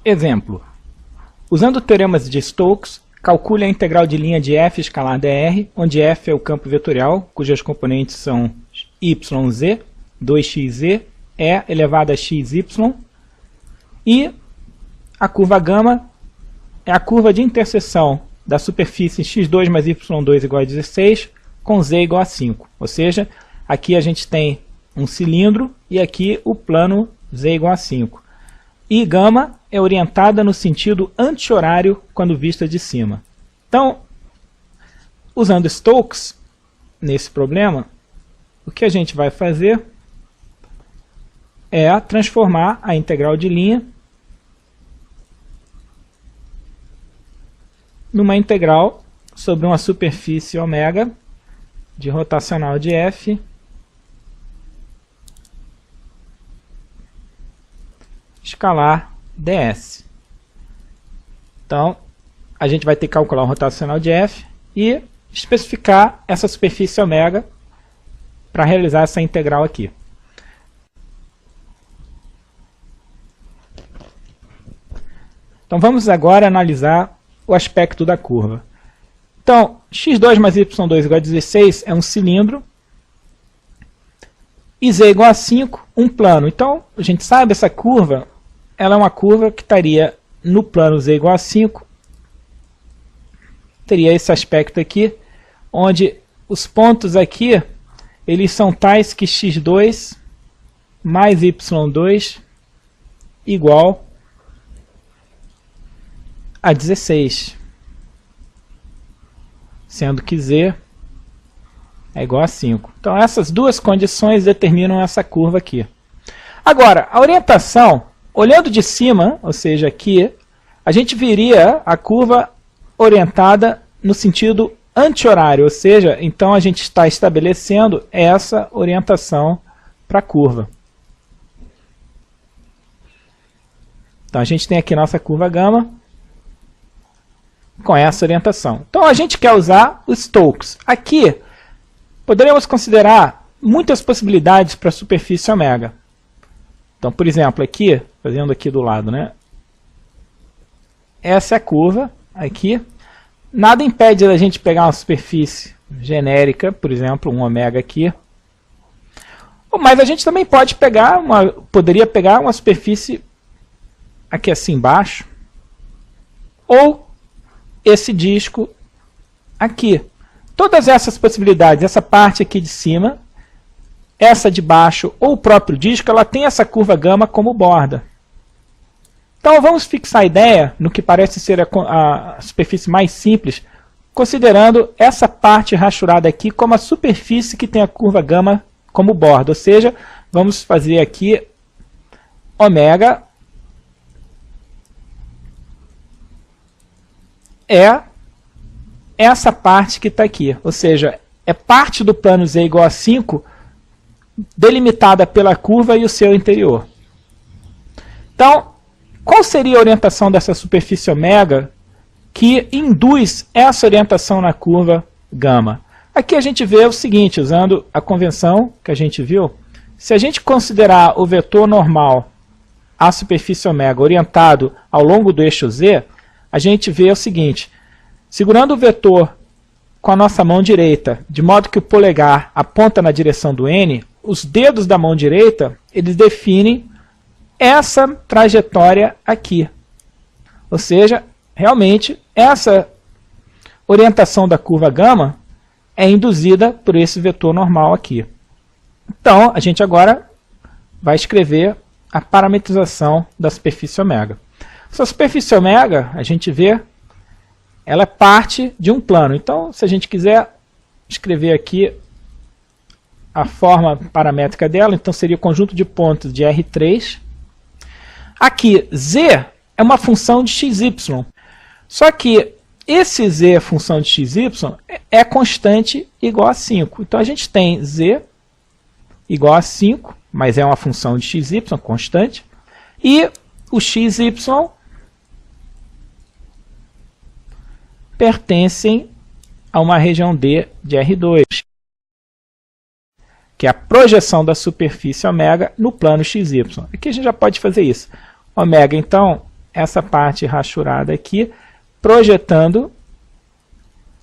Exemplo. Usando teoremas de Stokes, calcule a integral de linha de f escalar dr, onde f é o campo vetorial, cujas componentes são yz, 2xz, e elevado a xy, e a curva gama é a curva de interseção da superfície x2 mais y2 igual a 16 com z igual a 5. Ou seja, aqui a gente tem um cilindro e aqui o plano z igual a 5. E gama é orientada no sentido anti-horário quando vista de cima. Então, usando Stokes nesse problema, o que a gente vai fazer é transformar a integral de linha numa integral sobre uma superfície ômega de rotacional de f escalar ds. Então, a gente vai ter que calcular o rotacional de f e especificar essa superfície ômega para realizar essa integral aqui. Então, vamos agora analisar o aspecto da curva. Então, x2 mais y2 igual a 16 é um cilindro, e z igual a 5, um plano. Então, a gente sabe essa curva, ela é uma curva que estaria no plano z igual a 5, teria esse aspecto aqui, onde os pontos aqui, eles são tais que x2 mais y2 igual a 16, sendo que z é igual a 5. Então essas duas condições determinam essa curva aqui. Agora, a orientação, olhando de cima, ou seja, aqui, a gente veria a curva orientada no sentido anti-horário, ou seja, então a gente está estabelecendo essa orientação para a curva. Então a gente tem aqui nossa curva gama com essa orientação. Então a gente quer usar o Stokes. Aqui poderíamos considerar muitas possibilidades para a superfície ômega. Então, por exemplo, aqui, fazendo aqui do lado, né? Essa é a curva aqui. Nada impede a gente pegar uma superfície genérica, por exemplo, um ômega aqui. Mas a gente também pode pegar poderia pegar uma superfície aqui assim embaixo, ou esse disco aqui. Todas essas possibilidades, essa parte aqui de cima, essa de baixo ou o próprio disco, ela tem essa curva gama como borda. Então vamos fixar a ideia no que parece ser a superfície mais simples, considerando essa parte rachurada aqui como a superfície que tem a curva gama como borda. Ou seja, vamos fazer aqui ômega é essa parte que está aqui. Ou seja, é parte do plano z igual a 5 delimitada pela curva e o seu interior. Então, qual seria a orientação dessa superfície ômega que induz essa orientação na curva gama? Aqui a gente vê o seguinte, usando a convenção que a gente viu, se a gente considerar o vetor normal à superfície ômega orientado ao longo do eixo z, a gente vê o seguinte, segurando o vetor com a nossa mão direita, de modo que o polegar aponta na direção do n, os dedos da mão direita, eles definem essa trajetória aqui. Ou seja, realmente, essa orientação da curva gama é induzida por esse vetor normal aqui. Então, a gente agora vai escrever a parametrização da superfície ômega. Essa superfície ômega, a gente vê, ela é parte de um plano. Então, se a gente quiser escrever aqui a forma paramétrica dela, então seria o conjunto de pontos de R3. Aqui, z é uma função de xy. Só que esse z, função de xy, é constante igual a 5. Então, a gente tem z igual a 5, mas é uma função de xy, constante. E o xy pertencem a uma região D de R2, que é a projeção da superfície ômega no plano XY. Aqui a gente já pode fazer isso. Ômega, então, essa parte rachurada aqui, projetando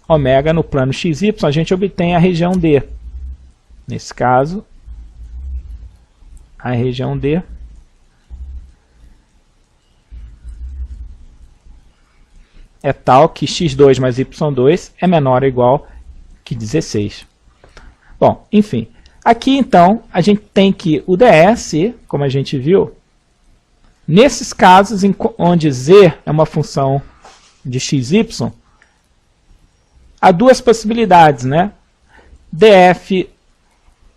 ômega no plano XY, a gente obtém a região D. Nesse caso, a região D é tal que x2 mais y2 é menor ou igual que 16. Bom, enfim, aqui então a gente tem que o ds, como a gente viu, nesses casos onde z é uma função de xy, há duas possibilidades, né? df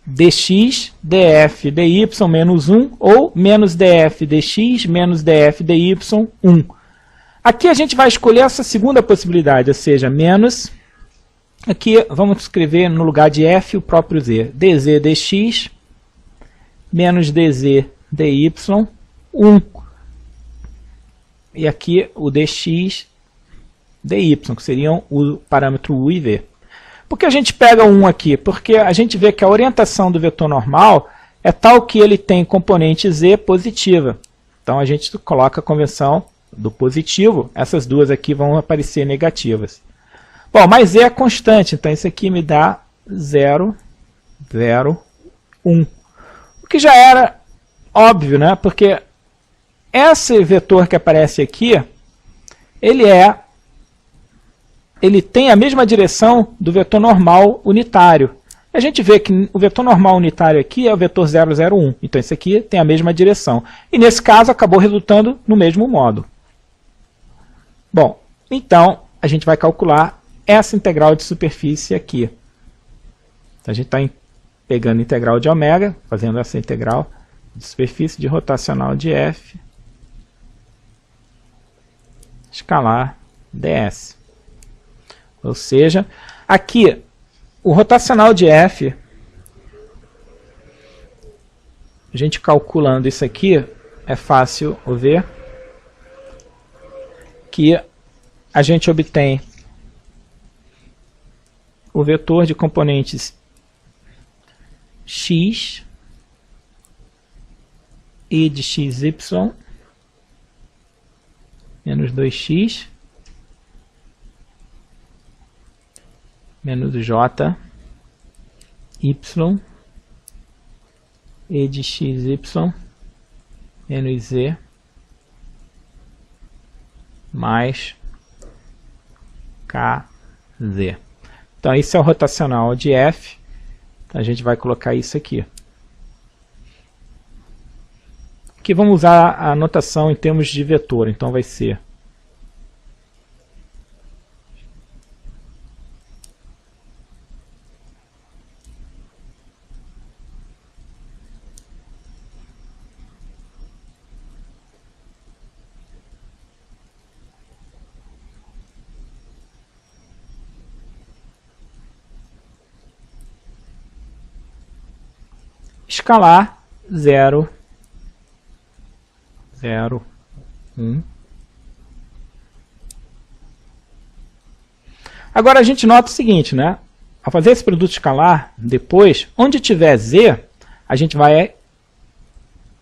dx, df dy menos 1 ou menos df dx menos df dy 1. Aqui a gente vai escolher essa segunda possibilidade, ou seja, menos, aqui vamos escrever no lugar de f o próprio z, dz dx menos dz dy 1, e aqui o dx dy, que seriam o parâmetro u e v. Por que a gente pega 1 aqui? Porque a gente vê que a orientação do vetor normal é tal que ele tem componente z positiva. Então a gente coloca a convenção do positivo, essas duas aqui vão aparecer negativas. Bom, mas z é constante, então isso aqui me dá 0, 0, 1. O que já era óbvio, né? Porque esse vetor que aparece aqui, ele tem a mesma direção do vetor normal unitário. A gente vê que o vetor normal unitário aqui é o vetor 0, 0, 1. Então esse aqui tem a mesma direção. E nesse caso acabou resultando no mesmo modo. Bom, então a gente vai calcular essa integral de superfície aqui. Então, a gente está pegando a integral de ômega, fazendo essa integral de superfície de rotacional de f escalar ds. Ou seja, aqui o rotacional de f, a gente calculando isso aqui, é fácil ver que a gente obtém o vetor de componentes x e de xy menos 2x menos j y e de xy menos z mais kz. Então, isso é o rotacional de f. Então, a gente vai colocar isso aqui. Aqui vamos usar a notação em termos de vetor. Então, vai ser escalar 0, 0, 1. Agora a gente nota o seguinte, né? Ao fazer esse produto escalar, depois, onde tiver z, a gente vai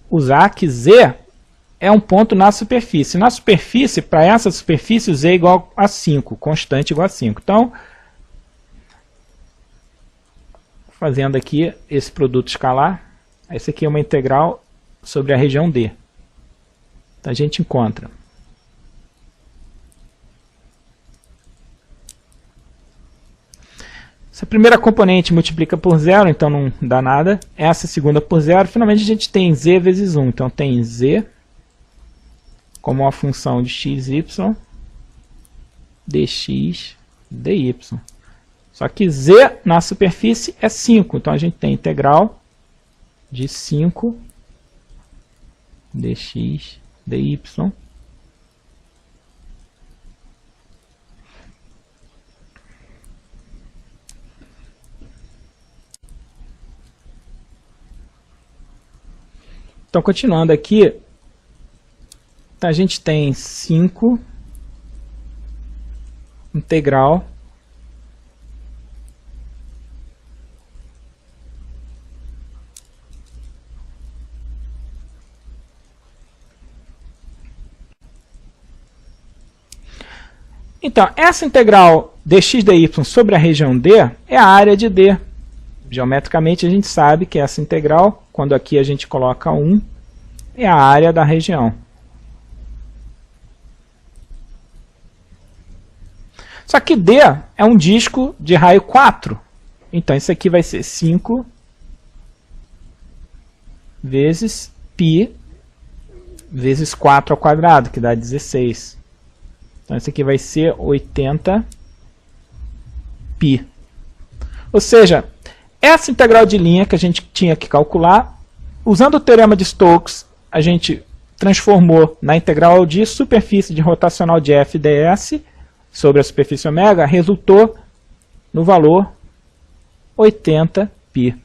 usar que z é um ponto na superfície. Na superfície, para essa superfície, o z é igual a 5, constante igual a 5. Então, fazendo aqui esse produto escalar, esse aqui é uma integral sobre a região D. Então, a gente encontra essa primeira componente multiplica por 0, então não dá nada. Essa segunda por 0. Finalmente, a gente tem z vezes 1. Então, tem z como uma função de xy, dx, dy. Só que z na superfície é 5. Então, a gente tem integral de 5 dx, dy. Então, continuando aqui, a gente tem 5 integral Então, essa integral dx dy sobre a região D é a área de D. Geometricamente a gente sabe que essa integral, quando aqui a gente coloca 1, é a área da região. Só que D é um disco de raio 4. Então isso aqui vai ser 5 vezes π vezes 4 ao quadrado, que dá 16. Então isso aqui vai ser 80 π. Ou seja, essa integral de linha que a gente tinha que calcular, usando o teorema de Stokes, a gente transformou na integral de superfície de rotacional de f ds sobre a superfície ômega, resultou no valor 80 π.